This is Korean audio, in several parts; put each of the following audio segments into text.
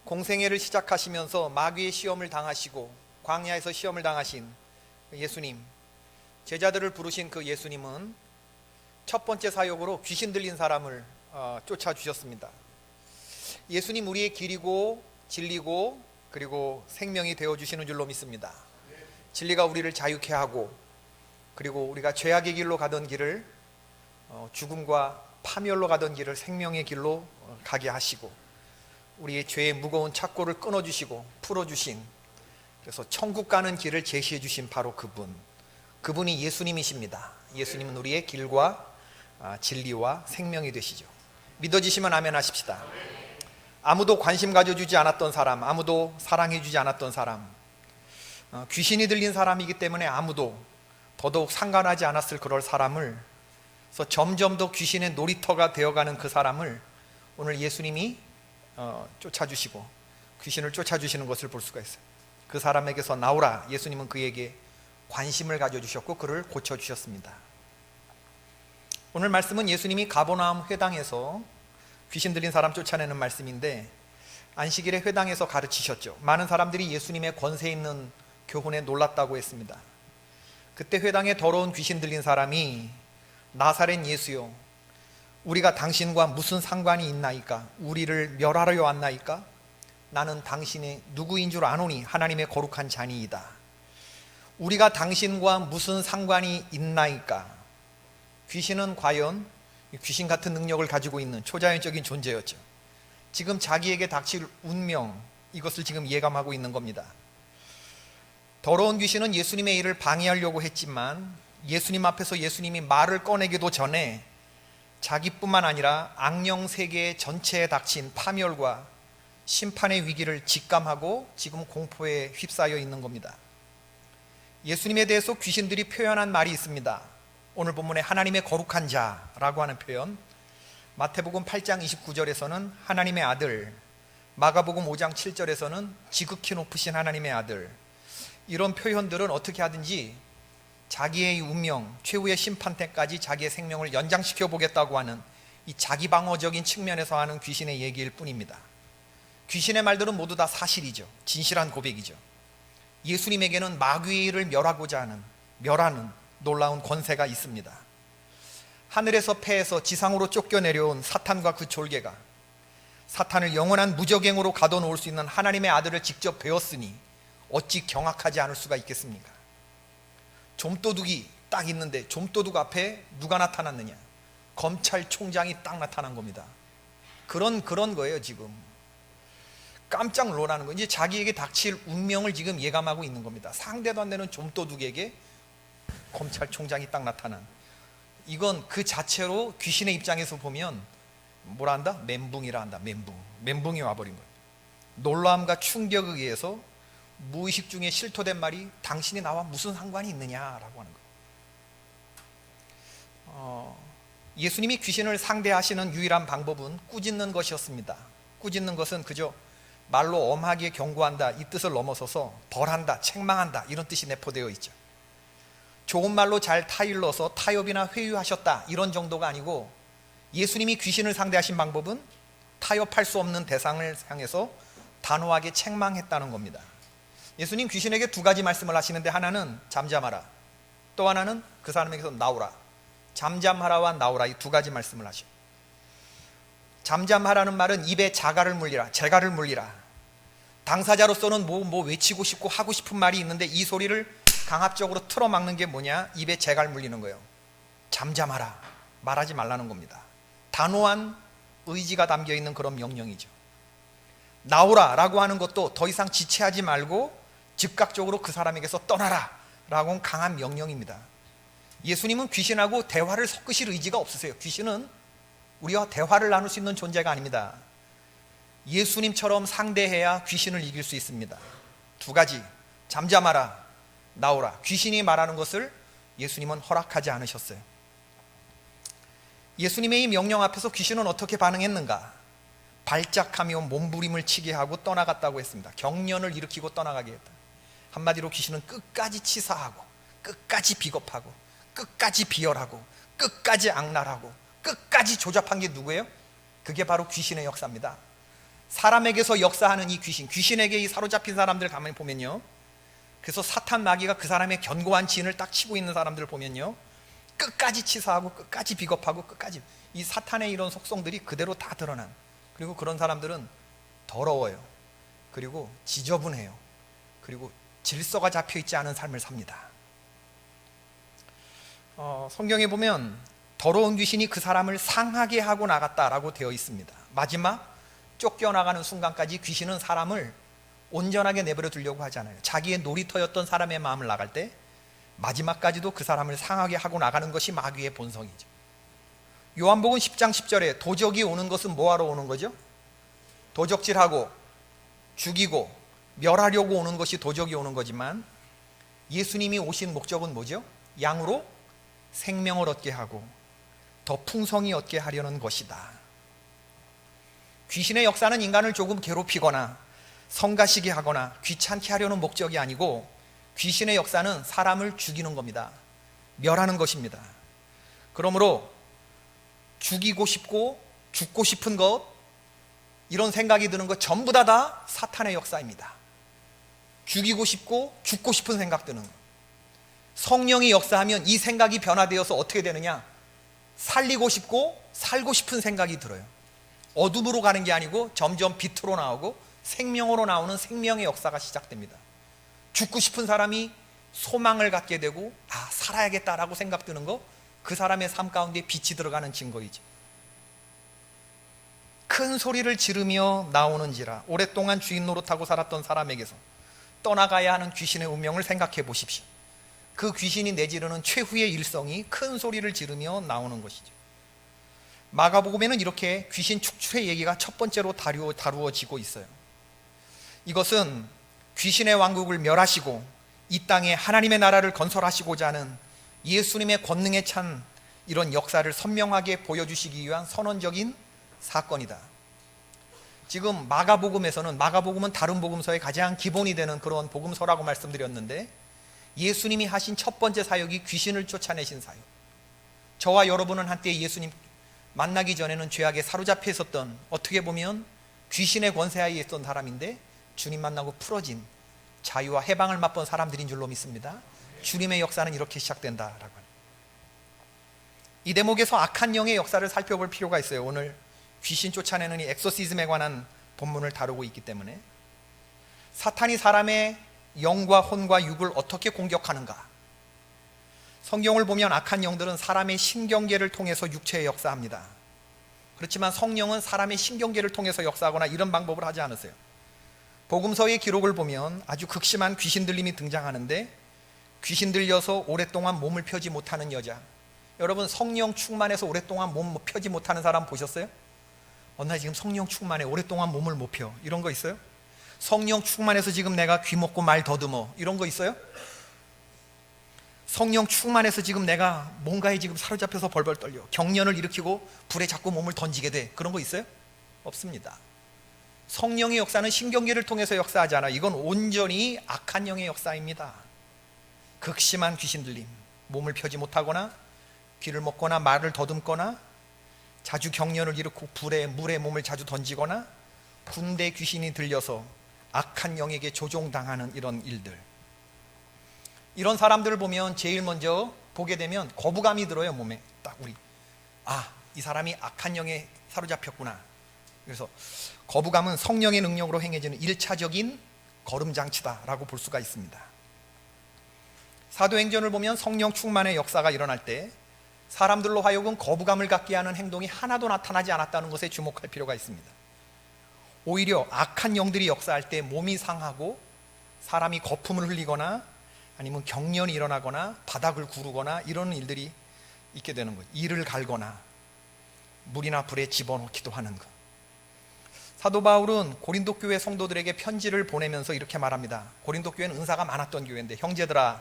공생애를 시작하시면서 마귀의 시험을 당하시고 광야에서 시험을 당하신 예수님, 제자들을 부르신 그 예수님은 첫 번째 사역으로 귀신 들린 사람을 쫓아주셨습니다. 예수님 우리의 길이고 진리고 그리고 생명이 되어주시는 줄로 믿습니다. 진리가 우리를 자유케 하고, 그리고 우리가 죄악의 길로 가던 길을 죽음과 파멸로 가던 길을 생명의 길로 가게 하시고, 우리의 죄의 무거운 착고를 끊어주시고 풀어주신, 그래서 천국 가는 길을 제시해 주신 바로 그분이 예수님이십니다. 예수님은 우리의 길과 진리와 생명이 되시죠. 믿어지시면 아멘 하십시다. 아무도 관심 가져주지 않았던 사람, 아무도 사랑해주지 않았던 사람, 귀신이 들린 사람이기 때문에 아무도 더더욱 상관하지 않았을 그럴 사람을, 그래서 점점 더 귀신의 놀이터가 되어가는 그 사람을 오늘 예수님이 쫓아주시고 귀신을 쫓아주시는 것을 볼 수가 있어요. 그 사람에게서 나오라, 예수님은 그에게 관심을 가져주셨고 그를 고쳐주셨습니다. 오늘 말씀은 예수님이 가버나움 회당에서 귀신 들린 사람 쫓아내는 말씀인데, 안식일에 회당에서 가르치셨죠. 많은 사람들이 예수님의 권세 있는 교훈에 놀랐다고 했습니다. 그때 회당에 더러운 귀신 들린 사람이 나사렛 예수요, 우리가 당신과 무슨 상관이 있나이까? 우리를 멸하려 왔나이까? 나는 당신이 누구인 줄 아노니 하나님의 거룩한 자니이다. 우리가 당신과 무슨 상관이 있나이까? 귀신은 과연 귀신 같은 능력을 가지고 있는 초자연적인 존재였죠. 지금 자기에게 닥칠 운명, 이것을 지금 예감하고 있는 겁니다. 더러운 귀신은 예수님의 일을 방해하려고 했지만 예수님 앞에서 예수님이 말을 꺼내기도 전에 자기뿐만 아니라 악령 세계 전체에 닥친 파멸과 심판의 위기를 직감하고 지금 공포에 휩싸여 있는 겁니다. 예수님에 대해서 귀신들이 표현한 말이 있습니다. 오늘 본문에 하나님의 거룩한 자라고 하는 표현, 마태복음 8장 29절에서는 하나님의 아들, 마가복음 5장 7절에서는 지극히 높으신 하나님의 아들, 이런 표현들은 어떻게 하든지 자기의 운명, 최후의 심판 때까지 자기의 생명을 연장시켜 보겠다고 하는 이 자기 방어적인 측면에서 하는 귀신의 얘기일 뿐입니다. 귀신의 말들은 모두 다 사실이죠. 진실한 고백이죠. 예수님에게는 마귀의 일을 멸하는 놀라운 권세가 있습니다. 하늘에서 패해서 지상으로 쫓겨내려온 사탄과 그 졸개가 사탄을 영원한 무적행으로 가둬놓을 수 있는 하나님의 아들을 직접 배웠으니 어찌 경악하지 않을 수가 있겠습니까? 좀도둑이 딱 있는데 좀도둑 앞에 누가 나타났느냐? 검찰총장이 딱 나타난 겁니다. 그런 거예요. 지금 깜짝 놀라는 거, 이제 자기에게 닥칠 운명을 지금 예감하고 있는 겁니다. 상대도 안 되는 좀도둑에게 검찰총장이 딱 나타난, 이건 그 자체로 귀신의 입장에서 보면 뭐라 한다? 멘붕이라 한다. 멘붕이 와버린 거예요. 놀라움과 충격에 의해서 무의식 중에 실토된 말이 당신이 나와 무슨 상관이 있느냐라고 하는 거예요. 예수님이 귀신을 상대하시는 유일한 방법은 꾸짖는 것이었습니다. 꾸짖는 것은 그저 말로 엄하게 경고한다, 이 뜻을 넘어서서 벌한다, 책망한다, 이런 뜻이 내포되어 있죠. 좋은 말로 잘 타일러서 타협이나 회유하셨다, 이런 정도가 아니고, 예수님이 귀신을 상대하신 방법은 타협할 수 없는 대상을 향해서 단호하게 책망했다는 겁니다. 예수님 귀신에게 두 가지 말씀을 하시는데, 하나는 잠잠하라, 또 하나는 그 사람에게서 나오라. 잠잠하라와 나오라, 이 두 가지 말씀을 하셔. 잠잠하라는 말은 입에 재갈을 물리라. 당사자로서는 뭐 외치고 싶고 하고 싶은 말이 있는데 이 소리를 강압적으로 틀어막는 게 뭐냐? 입에 재갈 물리는 거예요. 잠잠하라, 말하지 말라는 겁니다. 단호한 의지가 담겨있는 그런 명령이죠. 나오라 라고 하는 것도 더 이상 지체하지 말고 즉각적으로 그 사람에게서 떠나라 라고 하는 강한 명령입니다. 예수님은 귀신하고 대화를 섞으실 의지가 없으세요. 귀신은 우리와 대화를 나눌 수 있는 존재가 아닙니다. 예수님처럼 상대해야 귀신을 이길 수 있습니다. 두 가지, 잠잠하라, 나오라. 귀신이 말하는 것을 예수님은 허락하지 않으셨어요. 예수님의 이 명령 앞에서 귀신은 어떻게 반응했는가? 발작하며 몸부림을 치게 하고 떠나갔다고 했습니다. 경련을 일으키고 떠나가게 했다. 한마디로 귀신은 끝까지 치사하고, 끝까지 비겁하고, 끝까지 비열하고, 끝까지 악랄하고, 끝까지 조잡한 게 누구예요? 그게 바로 귀신의 역사입니다. 사람에게서 역사하는 이 귀신에게 이 사로잡힌 사람들 가만히 보면요, 그래서 사탄 마귀가 그 사람의 견고한 진을 딱 치고 있는 사람들을 보면요, 끝까지 치사하고 끝까지 비겁하고 끝까지 이 사탄의 이런 속성들이 그대로 다 드러난, 그리고 그런 사람들은 더러워요. 그리고 지저분해요. 그리고 질서가 잡혀있지 않은 삶을 삽니다. 성경에 보면 더러운 귀신이 그 사람을 상하게 하고 나갔다라고 되어 있습니다. 마지막 쫓겨나가는 순간까지 귀신은 사람을 온전하게 내버려 두려고 하잖아요. 자기의 놀이터였던 사람의 마음을 나갈 때 마지막까지도 그 사람을 상하게 하고 나가는 것이 마귀의 본성이죠. 요한복음 10장 10절에 도적이 오는 것은 뭐하러 오는 거죠? 도적질하고 죽이고 멸하려고 오는 것이 도적이 오는 거지만, 예수님이 오신 목적은 뭐죠? 양으로 생명을 얻게 하고 더 풍성히 얻게 하려는 것이다. 귀신의 역사는 인간을 조금 괴롭히거나 성가시게 하거나 귀찮게 하려는 목적이 아니고, 귀신의 역사는 사람을 죽이는 겁니다. 멸하는 것입니다. 그러므로 죽이고 싶고 죽고 싶은 것, 이런 생각이 드는 것 전부 다 사탄의 역사입니다. 죽이고 싶고 죽고 싶은 생각 드는 것. 성령이 역사하면 이 생각이 변화되어서 어떻게 되느냐? 살리고 싶고 살고 싶은 생각이 들어요. 어둠으로 가는 게 아니고 점점 빛으로 나오고 생명으로 나오는 생명의 역사가 시작됩니다. 죽고 싶은 사람이 소망을 갖게 되고, 살아야겠다라고 생각 드는 거, 그 사람의 삶 가운데 빛이 들어가는 증거이죠. 큰 소리를 지르며 나오는지라. 오랫동안 주인 노릇하고 살았던 사람에게서 떠나가야 하는 귀신의 운명을 생각해 보십시오. 그 귀신이 내지르는 최후의 일성이 큰 소리를 지르며 나오는 것이죠. 마가복음에는 이렇게 귀신 축출의 얘기가 첫 번째로 다루어지고 있어요. 이것은 귀신의 왕국을 멸하시고 이 땅에 하나님의 나라를 건설하시고자 하는 예수님의 권능에 찬 이런 역사를 선명하게 보여주시기 위한 선언적인 사건이다. 지금 마가복음은 다른 복음서의 가장 기본이 되는 그런 복음서라고 말씀드렸는데, 예수님이 하신 첫 번째 사역이 귀신을 쫓아내신 사역. 저와 여러분은 한때 예수님 만나기 전에는 죄악에 사로잡혀 있었던, 어떻게 보면 귀신의 권세하에 있던 사람인데, 주님 만나고 풀어진 자유와 해방을 맛본 사람들인 줄로 믿습니다. 주님의 역사는 이렇게 시작된다라고. 이 대목에서 악한 영의 역사를 살펴볼 필요가 있어요. 오늘 귀신 쫓아내는 이 엑소시즘에 관한 본문을 다루고 있기 때문에. 사탄이 사람의 영과 혼과 육을 어떻게 공격하는가? 성경을 보면 악한 영들은 사람의 신경계를 통해서 육체에 역사합니다. 그렇지만 성령은 사람의 신경계를 통해서 역사하거나 이런 방법을 하지 않으세요. 복음서의 기록을 보면 아주 극심한 귀신 들림이 등장하는데, 귀신 들려서 오랫동안 몸을 펴지 못하는 여자. 여러분, 성령 충만해서 오랫동안 몸 펴지 못하는 사람 보셨어요? 나 지금 성령 충만해, 오랫동안 몸을 못 펴, 이런 거 있어요? 성령 충만해서 지금 내가 귀 먹고 말 더듬어, 이런 거 있어요? 성령 충만해서 지금 내가 뭔가에 지금 사로잡혀서 벌벌 떨려, 경련을 일으키고 불에 자꾸 몸을 던지게 돼, 그런 거 있어요? 없습니다. 성령의 역사는 신경계를 통해서 역사하지 않아. 이건 온전히 악한 영의 역사입니다. 극심한 귀신 들림, 몸을 펴지 못하거나 귀를 먹거나 말을 더듬거나 자주 경련을 일으키고 불에 물에 몸을 자주 던지거나 군대 귀신이 들려서 악한 영에게 조종당하는 이런 일들. 이런 사람들을 보면 제일 먼저 보게 되면 거부감이 들어요. 몸에 딱 이 사람이 악한 영에 사로잡혔구나. 그래서 거부감은 성령의 능력으로 행해지는 1차적인 걸음장치다라고 볼 수가 있습니다. 사도행전을 보면 성령 충만의 역사가 일어날 때 사람들로 하여금 거부감을 갖게 하는 행동이 하나도 나타나지 않았다는 것에 주목할 필요가 있습니다. 오히려 악한 영들이 역사할 때 몸이 상하고 사람이 거품을 흘리거나 아니면 경련이 일어나거나 바닥을 구르거나 이런 일들이 있게 되는 거예요. 이를 갈거나 물이나 불에 집어넣기도 하는 것. 사도 바울은 고린도 교회 성도들에게 편지를 보내면서 이렇게 말합니다. 고린도 교회는 은사가 많았던 교회인데, 형제들아,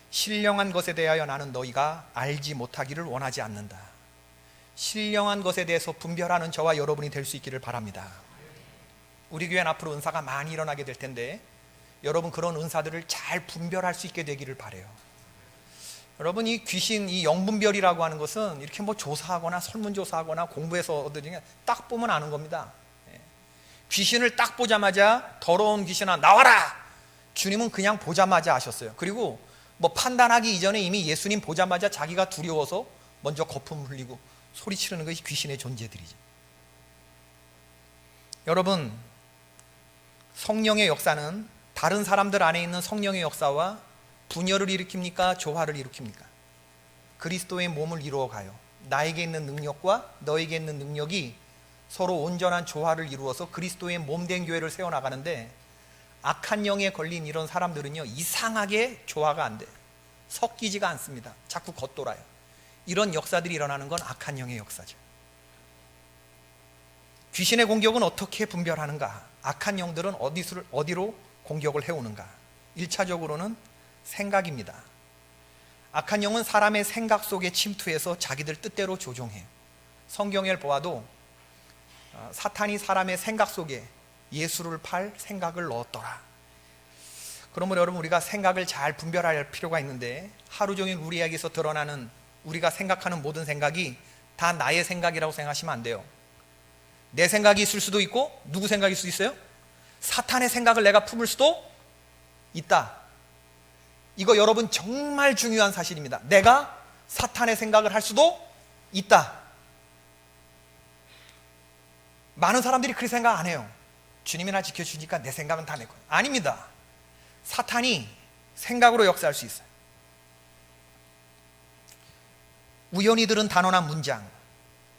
신령한 것에 대하여 나는 너희가 알지 못하기를 원하지 않는다. 신령한 것에 대해서 분별하는 저와 여러분이 될 수 있기를 바랍니다. 우리 교회는 앞으로 은사가 많이 일어나게 될 텐데, 여러분 그런 은사들을 잘 분별할 수 있게 되기를 바라요. 여러분, 이 귀신, 이 영분별이라고 하는 것은 이렇게 조사하거나 설문조사하거나 공부해서 얻으니까 딱 보면 아는 겁니다. 귀신을 딱 보자마자 더러운 귀신아 나와라! 주님은 그냥 보자마자 하셨어요. 그리고 뭐 판단하기 이전에 이미 예수님 보자마자 자기가 두려워서 먼저 거품 흘리고 소리 치르는 것이 귀신의 존재들이죠. 여러분, 성령의 역사는 다른 사람들 안에 있는 성령의 역사와 분열을 일으킵니까? 조화를 일으킵니까? 그리스도의 몸을 이루어가요. 나에게 있는 능력과 너에게 있는 능력이 서로 온전한 조화를 이루어서 그리스도의 몸된 교회를 세워나가는데, 악한 영에 걸린 이런 사람들은요, 이상하게 조화가 안 돼요. 섞이지가 않습니다. 자꾸 겉돌아요. 이런 역사들이 일어나는 건 악한 영의 역사죠. 귀신의 공격은 어떻게 분별하는가? 악한 영들은 어디로 공격을 해오는가? 1차적으로는 생각입니다. 악한 영은 사람의 생각 속에 침투해서 자기들 뜻대로 조종해요. 성경을 보아도 사탄이 사람의 생각 속에 예수를 팔 생각을 넣었더라. 그러면 여러분, 우리가 생각을 잘 분별할 필요가 있는데, 하루 종일 우리에게서 드러나는 우리가 생각하는 모든 생각이 다 나의 생각이라고 생각하시면 안 돼요. 내 생각이 있을 수도 있고, 누구 생각일 수도 있어요? 사탄의 생각을 내가 품을 수도 있다. 이거 여러분 정말 중요한 사실입니다. 내가 사탄의 생각을 할 수도 있다. 많은 사람들이 그렇게 생각 안 해요. 주님이 나 지켜주니까 내 생각은 다 내 거예요. 아닙니다. 사탄이 생각으로 역사할 수 있어요. 우연히 들은 단어나 문장,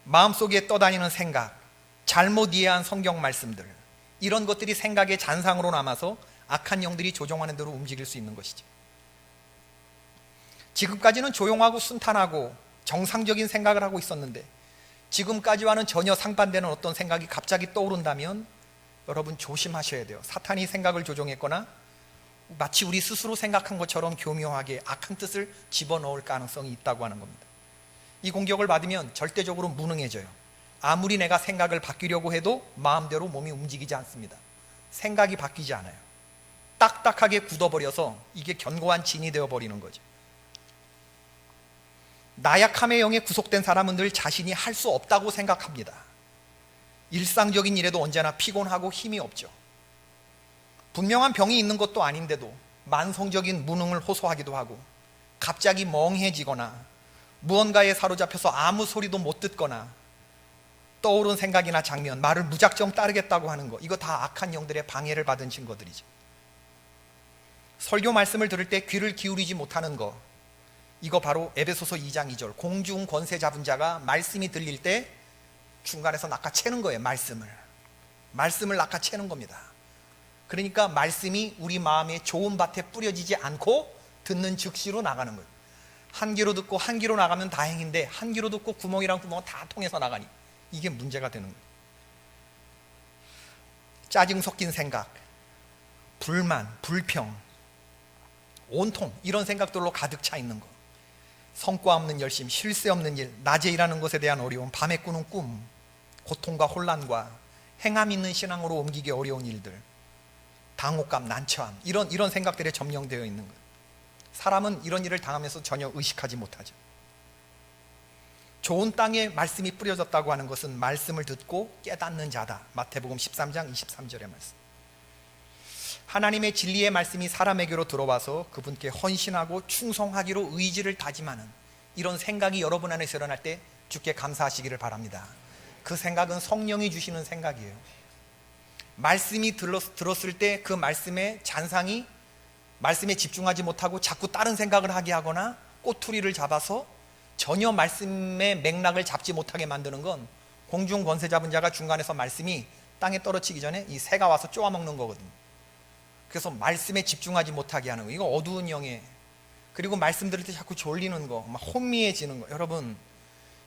마음속에 떠다니는 생각, 잘못 이해한 성경 말씀들, 이런 것들이 생각의 잔상으로 남아서 악한 영들이 조종하는 대로 움직일 수 있는 것이죠. 지금까지는 조용하고 순탄하고 정상적인 생각을 하고 있었는데, 지금까지와는 전혀 상반되는 어떤 생각이 갑자기 떠오른다면 여러분 조심하셔야 돼요. 사탄이 생각을 조종했거나 마치 우리 스스로 생각한 것처럼 교묘하게 악한 뜻을 집어넣을 가능성이 있다고 하는 겁니다. 이 공격을 받으면 절대적으로 무능해져요. 아무리 내가 생각을 바뀌려고 해도 마음대로 몸이 움직이지 않습니다. 생각이 바뀌지 않아요. 딱딱하게 굳어버려서 이게 견고한 진이 되어버리는 거죠. 나약함의 영에 구속된 사람은 늘 자신이 할 수 없다고 생각합니다. 일상적인 일에도 언제나 피곤하고 힘이 없죠. 분명한 병이 있는 것도 아닌데도 만성적인 무능을 호소하기도 하고, 갑자기 멍해지거나 무언가에 사로잡혀서 아무 소리도 못 듣거나, 떠오른 생각이나 장면, 말을 무작정 따르겠다고 하는 거, 이거 다 악한 영들의 방해를 받은 증거들이죠. 설교 말씀을 들을 때 귀를 기울이지 못하는 거, 이거 바로 에베소서 2장 2절, 공중 권세 잡은 자가 말씀이 들릴 때 중간에서 낚아채는 거예요. 말씀을 낚아채는 겁니다. 그러니까 말씀이 우리 마음에 좋은 밭에 뿌려지지 않고 듣는 즉시로 나가는 거예요. 한 귀로 듣고 한 귀로 나가면 다행인데, 한 귀로 듣고 구멍이랑 구멍은 다 통해서 나가니 이게 문제가 되는 거예요. 짜증 섞인 생각, 불만, 불평, 온통 이런 생각들로 가득 차 있는 거, 성과 없는 열심, 쉴 새 없는 일, 낮에 일하는 것에 대한 어려움, 밤에 꾸는 꿈, 고통과 혼란과 행함 있는 신앙으로 옮기기 어려운 일들, 당혹감, 난처함, 이런 생각들에 점령되어 있는 거예요. 사람은 이런 일을 당하면서 전혀 의식하지 못하죠. 좋은 땅에 말씀이 뿌려졌다고 하는 것은 말씀을 듣고 깨닫는 자다. 마태복음 13장 23절의 말씀. 하나님의 진리의 말씀이 사람에게로 들어와서 그분께 헌신하고 충성하기로 의지를 다짐하는 이런 생각이 여러분 안에서 일어날 때 주께 감사하시기를 바랍니다. 그 생각은 성령이 주시는 생각이에요. 말씀이 들었을 때 그 말씀의 잔상이 말씀에 집중하지 못하고 자꾸 다른 생각을 하게 하거나 꼬투리를 잡아서 전혀 말씀의 맥락을 잡지 못하게 만드는 건, 공중 권세 잡은 자가 중간에서 말씀이 땅에 떨어지기 전에 이 새가 와서 쪼아먹는 거거든요. 그래서 말씀에 집중하지 못하게 하는 거, 이거 어두운 영에, 그리고 말씀 들을 때 자꾸 졸리는 거, 막 혼미해지는 거, 여러분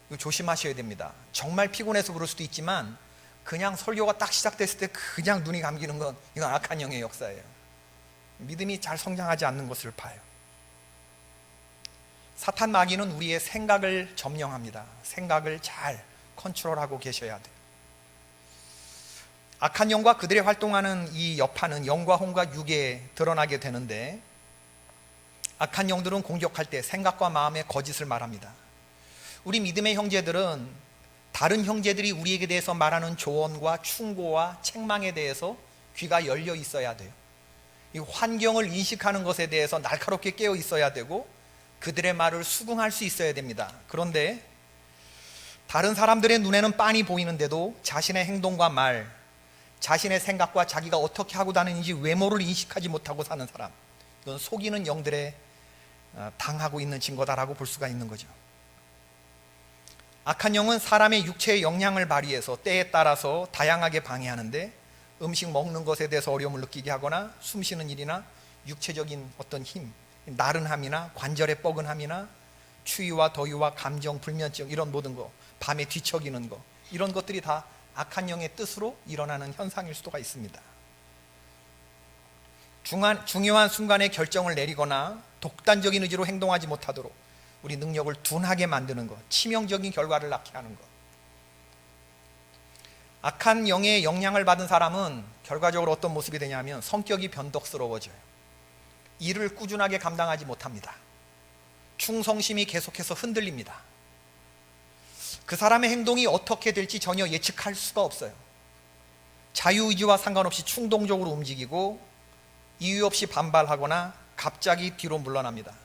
이거 조심하셔야 됩니다. 정말 피곤해서 그럴 수도 있지만 그냥 설교가 딱 시작됐을 때 그냥 눈이 감기는 건, 이건 악한 영의 역사예요. 믿음이 잘 성장하지 않는 것을 봐요. 사탄 마귀는 우리의 생각을 점령합니다. 생각을 잘 컨트롤하고 계셔야 돼요. 악한 영과 그들이 활동하는 이 여파는 영과 혼과 육에 드러나게 되는데, 악한 영들은 공격할 때 생각과 마음의 거짓을 말합니다. 우리 믿음의 형제들은 다른 형제들이 우리에게 대해서 말하는 조언과 충고와 책망에 대해서 귀가 열려 있어야 돼요. 이 환경을 인식하는 것에 대해서 날카롭게 깨어 있어야 되고 그들의 말을 수긍할 수 있어야 됩니다. 그런데 다른 사람들의 눈에는 빤히 보이는데도 자신의 행동과 말, 자신의 생각과 자기가 어떻게 하고 다니는지 외모를 인식하지 못하고 사는 사람, 이건 속이는 영들에 당하고 있는 증거다라고 볼 수가 있는 거죠. 악한 영은 사람의 육체의 역량을 발휘해서 때에 따라서 다양하게 방해하는데, 음식 먹는 것에 대해서 어려움을 느끼게 하거나 숨쉬는 일이나 육체적인 어떤 힘, 나른함이나 관절의 뻐근함이나 추위와 더위와 감정, 불면증, 이런 모든 거, 밤에 뒤척이는 거, 이런 것들이 다 악한 영의 뜻으로 일어나는 현상일 수가 있습니다. 중요한 순간에 결정을 내리거나 독단적인 의지로 행동하지 못하도록 우리 능력을 둔하게 만드는 것, 치명적인 결과를 낳게 하는 것. 악한 영의 영향을 받은 사람은 결과적으로 어떤 모습이 되냐면 성격이 변덕스러워져요. 일을 꾸준하게 감당하지 못합니다. 충성심이 계속해서 흔들립니다. 그 사람의 행동이 어떻게 될지 전혀 예측할 수가 없어요. 자유의지와 상관없이 충동적으로 움직이고 이유 없이 반발하거나 갑자기 뒤로 물러납니다.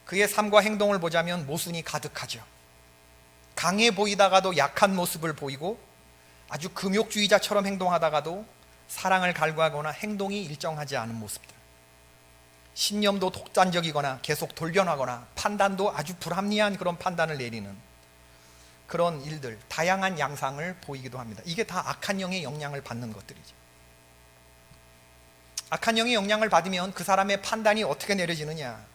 그의 삶과 행동을 보자면 모순이 가득하죠. 강해 보이다가도 약한 모습을 보이고 아주 금욕주의자처럼 행동하다가도 사랑을 갈구하거나 행동이 일정하지 않은 모습들, 신념도 독단적이거나 계속 돌변하거나 판단도 아주 불합리한 그런 판단을 내리는 그런 일들, 다양한 양상을 보이기도 합니다. 이게 다 악한 영의 영향을 받는 것들이죠. 악한 영의 영향을 받으면 그 사람의 판단이 어떻게 내려지느냐,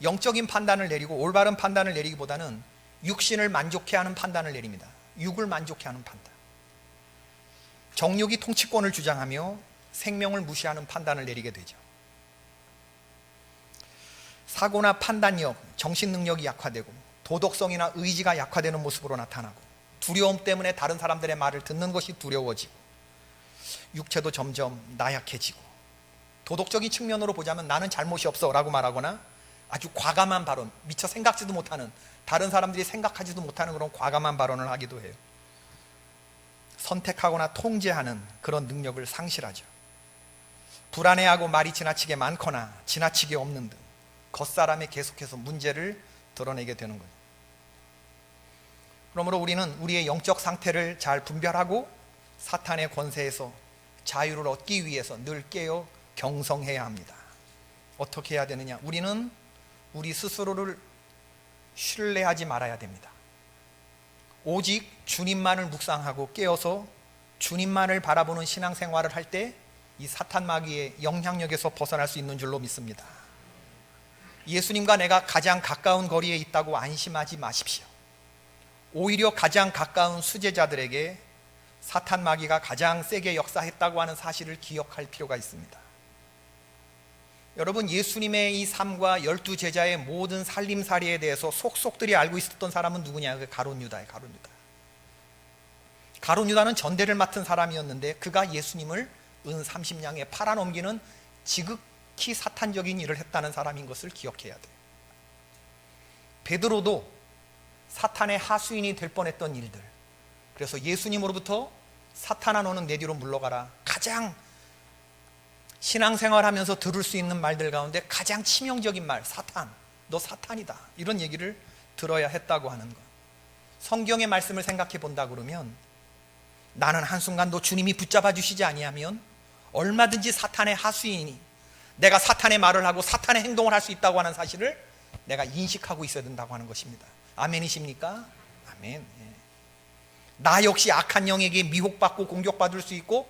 영적인 판단을 내리고 올바른 판단을 내리기보다는 육신을 만족해 하는 판단을 내립니다. 육을 만족해 하는 판단, 정욕이 통치권을 주장하며 생명을 무시하는 판단을 내리게 되죠. 사고나 판단력, 정신능력이 약화되고 도덕성이나 의지가 약화되는 모습으로 나타나고, 두려움 때문에 다른 사람들의 말을 듣는 것이 두려워지고, 육체도 점점 나약해지고, 도덕적인 측면으로 보자면 나는 잘못이 없어 라고 말하거나 아주 과감한 발언, 미처 생각지도 못하는, 다른 사람들이 생각하지도 못하는 그런 과감한 발언을 하기도 해요. 선택하거나 통제하는 그런 능력을 상실하죠. 불안해하고 말이 지나치게 많거나 지나치게 없는 등 겉사람에 계속해서 문제를 드러내게 되는 거예요. 그러므로 우리는 우리의 영적 상태를 잘 분별하고 사탄의 권세에서 자유를 얻기 위해서 늘 깨어 경성해야 합니다. 어떻게 해야 되느냐? 우리는 우리 스스로를 신뢰하지 말아야 됩니다. 오직 주님만을 묵상하고 깨어서 주님만을 바라보는 신앙생활을 할 때 이 사탄 마귀의 영향력에서 벗어날 수 있는 줄로 믿습니다. 예수님과 내가 가장 가까운 거리에 있다고 안심하지 마십시오. 오히려 가장 가까운 수제자들에게 사탄 마귀가 가장 세게 역사했다고 하는 사실을 기억할 필요가 있습니다. 여러분, 예수님의 이 삶과 12제자의 모든 살림살이에 대해서 속속들이 알고 있었던 사람은 누구냐? 그 가룟 유다예요. 가룟 유다는 전대를 맡은 사람이었는데 그가 예수님을 은 30냥에 팔아넘기는 지극히 사탄적인 일을 했다는 사람인 것을 기억해야 돼요. 베드로도 사탄의 하수인이 될 뻔했던 일들, 그래서 예수님으로부터 사탄아 너는 내 뒤로 물러가라, 가장 신앙생활하면서 들을 수 있는 말들 가운데 가장 치명적인 말, 사탄, 너 사탄이다, 이런 얘기를 들어야 했다고 하는 것. 성경의 말씀을 생각해 본다 그러면 나는 한순간도 주님이 붙잡아 주시지 아니하면 얼마든지 사탄의 하수인이, 내가 사탄의 말을 하고 사탄의 행동을 할 수 있다고 하는 사실을 내가 인식하고 있어야 된다고 하는 것입니다. 아멘이십니까? 아멘. 나 역시 악한 영에게 미혹받고 공격받을 수 있고,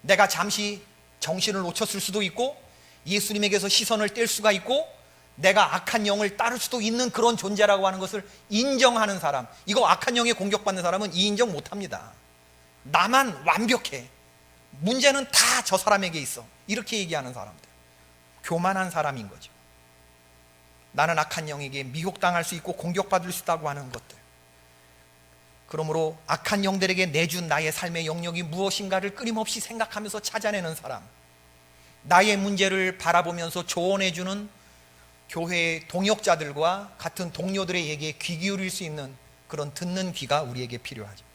내가 잠시 정신을 놓쳤을 수도 있고, 예수님에게서 시선을 뗄 수가 있고, 내가 악한 영을 따를 수도 있는 그런 존재라고 하는 것을 인정하는 사람, 이거 악한 영에 공격받는 사람은 이 인정 못합니다. 나만 완벽해, 문제는 다 저 사람에게 있어, 이렇게 얘기하는 사람들, 교만한 사람인 거죠. 나는 악한 영에게 미혹당할 수 있고 공격받을 수 있다고 하는 것들, 그러므로 악한 영들에게 내준 나의 삶의 영역이 무엇인가를 끊임없이 생각하면서 찾아내는 사람, 나의 문제를 바라보면서 조언해주는 교회의 동역자들과 같은 동료들의 얘기에 귀 기울일 수 있는 그런 듣는 귀가 우리에게 필요하죠.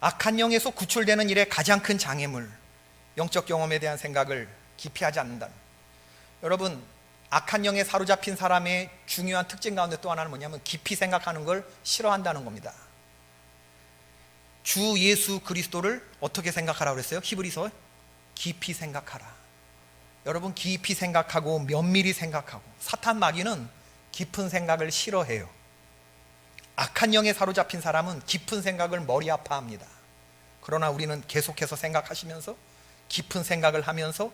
악한 영에서 구출되는 일의 가장 큰 장애물, 영적 경험에 대한 생각을 깊이 하지 않는다는. 여러분, 악한 영에 사로잡힌 사람의 중요한 특징 가운데 또 하나는 뭐냐면 깊이 생각하는 걸 싫어한다는 겁니다. 주 예수 그리스도를 어떻게 생각하라고 그랬어요? 히브리서 깊이 생각하라. 여러분, 깊이 생각하고 면밀히 생각하고. 사탄 마귀는 깊은 생각을 싫어해요. 악한 영에 사로잡힌 사람은 깊은 생각을 머리 아파합니다. 그러나 우리는 계속해서 생각하시면서 깊은 생각을 하면서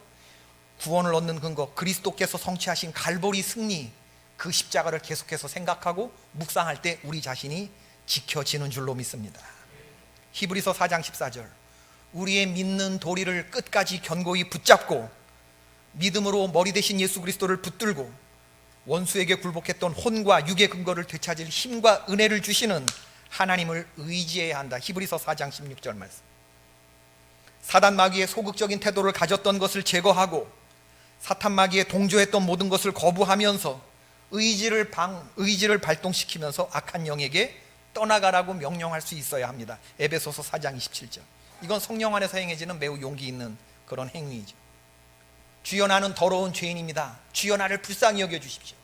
구원을 얻는 근거, 그리스도께서 성취하신 갈보리 승리, 그 십자가를 계속해서 생각하고 묵상할 때 우리 자신이 지켜지는 줄로 믿습니다. 히브리서 4장 14절, 우리의 믿는 도리를 끝까지 견고히 붙잡고 믿음으로 머리 대신 예수 그리스도를 붙들고 원수에게 굴복했던 혼과 육의 근거를 되찾을 힘과 은혜를 주시는 하나님을 의지해야 한다. 히브리서 4장 16절 말씀. 사단 마귀의 소극적인 태도를 가졌던 것을 제거하고 사탄 마귀에 동조했던 모든 것을 거부하면서 의지를 발동시키면서 악한 영에게 떠나가라고 명령할 수 있어야 합니다. 에베소서 4장 27절. 이건 성령 안에서 행해지는 매우 용기 있는 그런 행위이죠. 주여, 나는 더러운 죄인입니다. 주여, 나를 불쌍히 여겨주십시오.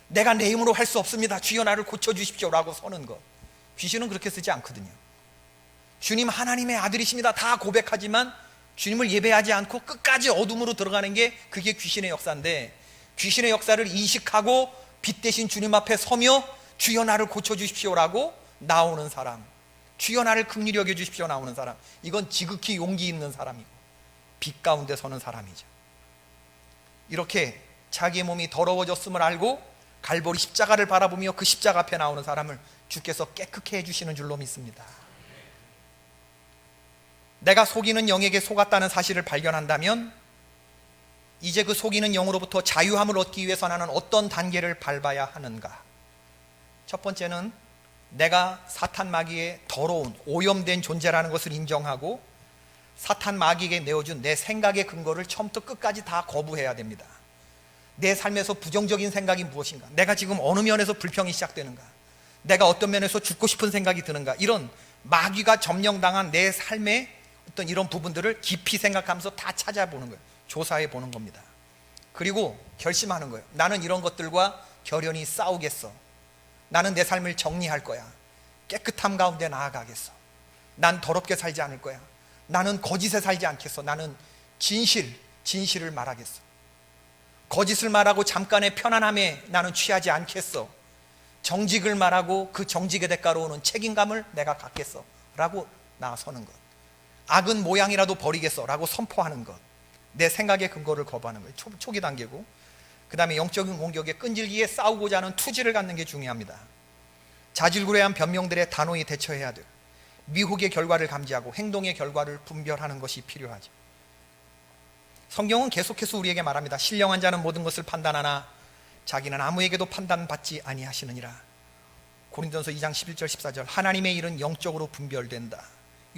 내가 내 힘으로 할 수 없습니다. 주여, 나를 고쳐주십시오 라고 서는 것. 귀신은 그렇게 쓰지 않거든요. 주님 하나님의 아들이십니다 다 고백하지만 주님을 예배하지 않고 끝까지 어둠으로 들어가는 게 그게 귀신의 역사인데, 귀신의 역사를 인식하고 빛 대신 주님 앞에 서며 주여 나를 고쳐주십시오 라고 나오는 사람, 주여 나를 긍휼히 여겨주십시오 나오는 사람, 이건 지극히 용기 있는 사람이고 빛 가운데 서는 사람이죠. 이렇게 자기의 몸이 더러워졌음을 알고 갈보리 십자가를 바라보며 그 십자가 앞에 나오는 사람을 주께서 깨끗게 해주시는 줄로 믿습니다. 내가 속이는 영에게 속았다는 사실을 발견한다면 이제 그 속이는 영으로부터 자유함을 얻기 위해서 나는 어떤 단계를 밟아야 하는가? 첫 번째는 내가 사탄 마귀의 더러운 오염된 존재라는 것을 인정하고 사탄 마귀에게 내어준 내 생각의 근거를 처음부터 끝까지 다 거부해야 됩니다. 내 삶에서 부정적인 생각이 무엇인가? 내가 지금 어느 면에서 불평이 시작되는가? 내가 어떤 면에서 죽고 싶은 생각이 드는가? 이런 마귀가 점령당한 내 삶의 어떤 이런 부분들을 깊이 생각하면서 다 찾아보는 거예요. 조사해 보는 겁니다. 그리고 결심하는 거예요. 나는 이런 것들과 결연히 싸우겠어. 나는 내 삶을 정리할 거야. 깨끗함 가운데 나아가겠어. 난 더럽게 살지 않을 거야. 나는 거짓에 살지 않겠어. 나는 진실을 말하겠어. 거짓을 말하고 잠깐의 편안함에 나는 취하지 않겠어. 정직을 말하고 그 정직의 대가로 오는 책임감을 내가 갖겠어 라고 나서는 것. 악은 모양이라도 버리겠어 라고 선포하는 것. 내 생각의 근거를 거부하는 거예요. 초기 단계고, 그 다음에 영적인 공격에 끈질기게 싸우고자 하는 투지를 갖는 게 중요합니다. 자질구레한 변명들에 단호히 대처해야 돼요. 미혹의 결과를 감지하고 행동의 결과를 분별하는 것이 필요하죠. 성경은 계속해서 우리에게 말합니다. 신령한 자는 모든 것을 판단하나 자기는 아무에게도 판단받지 아니하시느니라. 고린도전서 2장 11절 14절. 하나님의 일은 영적으로 분별된다.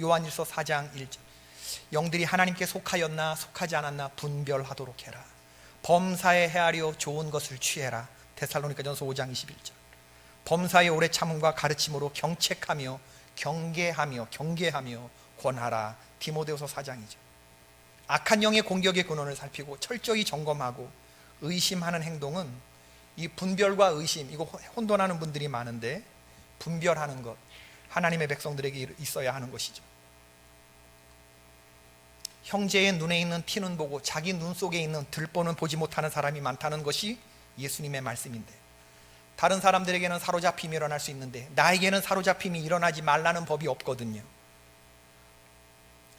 요한일서 4장 1절. 영들이 하나님께 속하였나 속하지 않았나 분별하도록 해라. 범사에 헤아려 좋은 것을 취해라. 데살로니가전서 5장 21절. 범사의 오래 참음과 가르침으로 경책하며 경계하며 권하라. 디모데후서 4장이죠. 악한 영의 공격의 근원을 살피고 철저히 점검하고 의심하는 행동은 이 분별과 의심, 이거 혼돈하는 분들이 많은데 분별하는 것, 하나님의 백성들에게 있어야 하는 것이죠. 형제의 눈에 있는 티는 보고 자기 눈 속에 있는 들보는 보지 못하는 사람이 많다는 것이 예수님의 말씀인데, 다른 사람들에게는 사로잡힘이 일어날 수 있는데 나에게는 사로잡힘이 일어나지 말라는 법이 없거든요.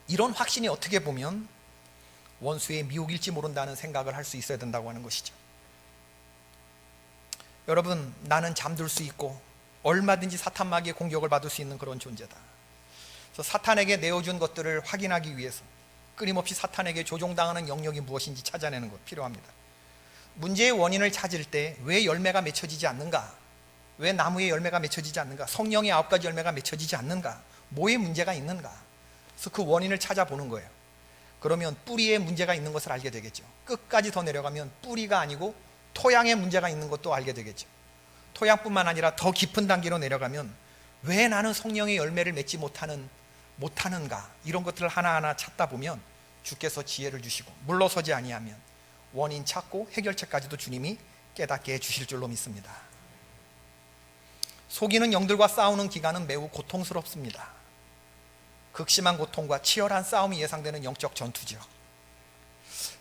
이런 확신이 어떻게 보면 원수의 미혹일지 모른다는 생각을 할 수 있어야 된다고 하는 것이죠. 여러분, 나는 잠들 수 있고 얼마든지 사탄 마귀의 공격을 받을 수 있는 그런 존재다. 그래서 사탄에게 내어준 것들을 확인하기 위해서 끊임없이 사탄에게 조종당하는 영역이 무엇인지 찾아내는 것 필요합니다. 문제의 원인을 찾을 때 왜 열매가 맺혀지지 않는가? 왜 나무에 열매가 맺혀지지 않는가? 성령의 9가지 열매가 맺혀지지 않는가? 뭐에 문제가 있는가? 그래서 그 원인을 찾아보는 거예요. 그러면 뿌리에 문제가 있는 것을 알게 되겠죠. 끝까지 더 내려가면 뿌리가 아니고 토양에 문제가 있는 것도 알게 되겠죠. 토양뿐만 아니라 더 깊은 단계로 내려가면 왜 나는 성령의 열매를 맺지 못하는가, 이런 것들을 하나하나 찾다 보면 주께서 지혜를 주시고 물러서지 아니하면 원인 찾고 해결책까지도 주님이 깨닫게 해주실 줄로 믿습니다. 속이는 영들과 싸우는 기간은 매우 고통스럽습니다. 극심한 고통과 치열한 싸움이 예상되는 영적 전투죠.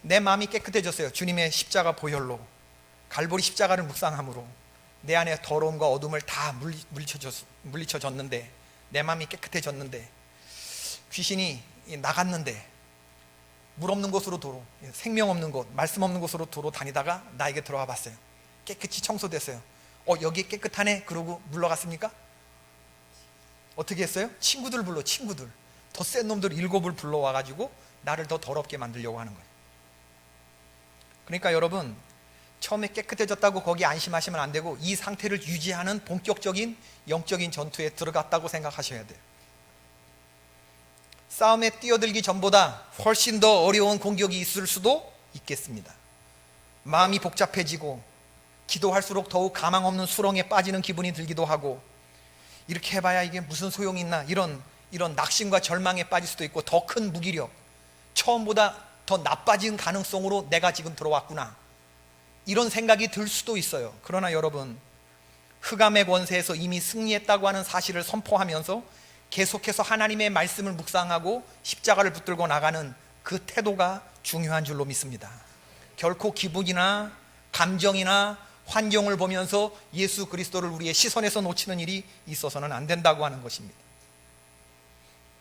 내 마음이 깨끗해졌어요. 주님의 십자가 보혈로, 갈보리 십자가를 묵상함으로 내 안에 더러움과 어둠을 다 물리쳐졌는데, 내 마음이 깨끗해졌는데, 귀신이 나갔는데, 물 없는 곳으로 도로, 생명 없는 곳, 말씀 없는 곳으로 도로 다니다가 나에게 들어와 봤어요. 깨끗이 청소됐어요. 여기 깨끗하네 그러고 물러갔습니까? 어떻게 했어요? 친구들 불러, 친구들 더 센 놈들 7을 불러와가지고 나를 더 더럽게 만들려고 하는 거예요. 그러니까 여러분, 처음에 깨끗해졌다고 거기 안심하시면 안 되고 이 상태를 유지하는 본격적인 영적인 전투에 들어갔다고 생각하셔야 돼요. 싸움에 뛰어들기 전보다 훨씬 더 어려운 공격이 있을 수도 있겠습니다. 마음이 복잡해지고 기도할수록 더욱 가망 없는 수렁에 빠지는 기분이 들기도 하고, 이렇게 해봐야 이게 무슨 소용이 있나, 이런 낙심과 절망에 빠질 수도 있고, 더 큰 무기력, 처음보다 더 나빠진 가능성으로 내가 지금 들어왔구나, 이런 생각이 들 수도 있어요. 그러나 여러분, 흑암의 권세에서 이미 승리했다고 하는 사실을 선포하면서 계속해서 하나님의 말씀을 묵상하고 십자가를 붙들고 나가는 그 태도가 중요한 줄로 믿습니다. 결코 기분이나 감정이나 환경을 보면서 예수 그리스도를 우리의 시선에서 놓치는 일이 있어서는 안 된다고 하는 것입니다.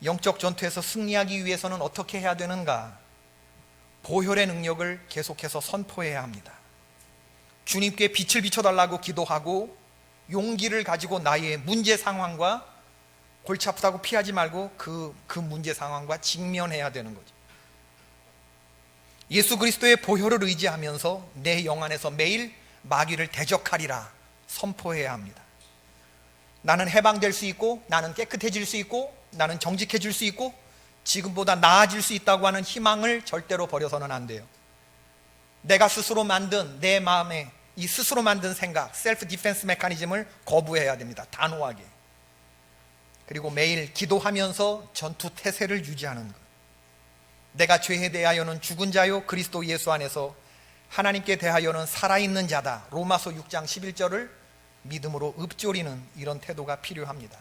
영적 전투에서 승리하기 위해서는 어떻게 해야 되는가? 보혈의 능력을 계속해서 선포해야 합니다. 주님께 빛을 비춰달라고 기도하고 용기를 가지고 나의 문제 상황과, 골치 아프다고 피하지 말고 그 문제 상황과 직면해야 되는 거죠. 예수 그리스도의 보혈을 의지하면서 내 영 안에서 매일 마귀를 대적하리라 선포해야 합니다. 나는 해방될 수 있고, 나는 깨끗해질 수 있고, 나는 정직해질 수 있고, 지금보다 나아질 수 있다고 하는 희망을 절대로 버려서는 안 돼요. 내가 스스로 만든 내 마음에 이 스스로 만든 생각, 셀프 디펜스 메커니즘을 거부해야 됩니다. 단호하게. 그리고 매일 기도하면서 전투 태세를 유지하는 것. 내가 죄에 대하여는 죽은 자요 그리스도 예수 안에서 하나님께 대하여는 살아있는 자다, 로마서 6장 11절을 믿음으로 읊조리는 이런 태도가 필요합니다.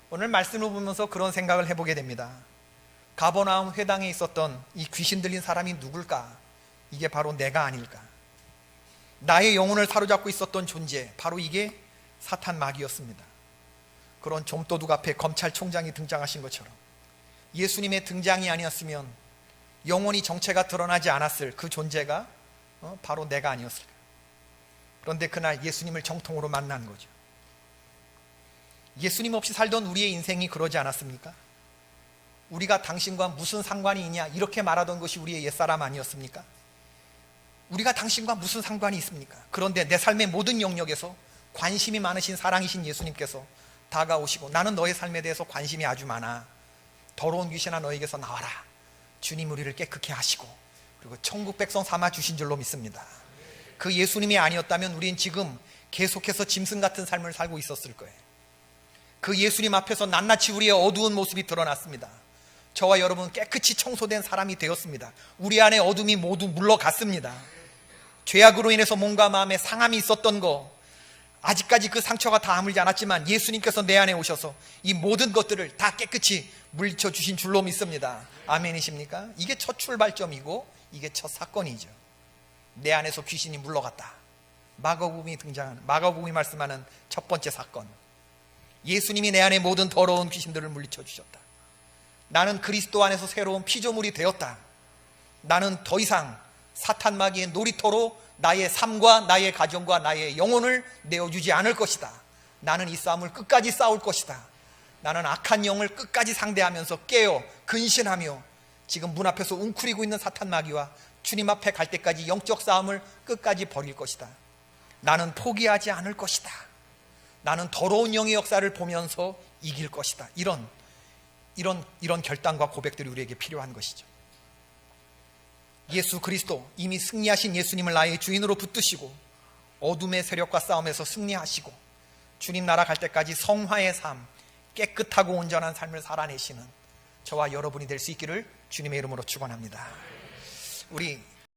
오늘 말씀을 보면서 그런 생각을 해보게 됩니다. 가버나움 회당에 있었던 이 귀신 들린 사람이 누굴까? 이게 바로 내가 아닐까? 나의 영혼을 사로잡고 있었던 존재, 바로 이게 사탄 마귀였습니다. 그런 좀도둑 앞에 검찰총장이 등장하신 것처럼 예수님의 등장이 아니었으면 영원히 정체가 드러나지 않았을 그 존재가 바로 내가 아니었을까? 그런데 그날 예수님을 정통으로 만난 거죠. 예수님 없이 살던 우리의 인생이 그러지 않았습니까? 우리가 당신과 무슨 상관이 있냐, 이렇게 말하던 것이 우리의 옛사람 아니었습니까? 우리가 당신과 무슨 상관이 있습니까? 그런데 내 삶의 모든 영역에서 관심이 많으신 사랑이신 예수님께서 다가오시고, 나는 너의 삶에 대해서 관심이 아주 많아, 더러운 귀신아 너에게서 나와라, 주님 우리를 깨끗게 하시고 그리고 천국 백성 삼아 주신 줄로 믿습니다. 그 예수님이 아니었다면 우리는 지금 계속해서 짐승 같은 삶을 살고 있었을 거예요. 그 예수님 앞에서 낱낱이 우리의 어두운 모습이 드러났습니다. 저와 여러분 깨끗이 청소된 사람이 되었습니다. 우리 안에 어둠이 모두 물러갔습니다. 죄악으로 인해서 몸과 마음에 상함이 있었던 거, 아직까지 그 상처가 다 아물지 않았지만 예수님께서 내 안에 오셔서 이 모든 것들을 다 깨끗이 물리쳐 주신 줄로 믿습니다. 아멘이십니까? 이게 첫 출발점이고 이게 첫 사건이죠. 내 안에서 귀신이 물러갔다. 마가복음이 말씀하는 첫 번째 사건. 예수님이 내 안에 모든 더러운 귀신들을 물리쳐 주셨다. 나는 그리스도 안에서 새로운 피조물이 되었다. 나는 더 이상 사탄 마귀의 놀이터로 나의 삶과 나의 가정과 나의 영혼을 내어주지 않을 것이다. 나는 이 싸움을 끝까지 싸울 것이다. 나는 악한 영을 끝까지 상대하면서 깨어 근신하며 지금 문 앞에서 웅크리고 있는 사탄 마귀와 주님 앞에 갈 때까지 영적 싸움을 끝까지 벌일 것이다. 나는 포기하지 않을 것이다. 나는 더러운 영의 역사를 보면서 이길 것이다. 이런 결단과 고백들이 우리에게 필요한 것이죠. 예수 그리스도, 이미 승리하신 예수님을 나의 주인으로 붙드시고 어둠의 세력과 싸움에서 승리하시고 주님 나라 갈 때까지 성화의 삶, 깨끗하고 온전한 삶을 살아내시는 저와 여러분이 될 수 있기를 주님의 이름으로 축원합니다. 우리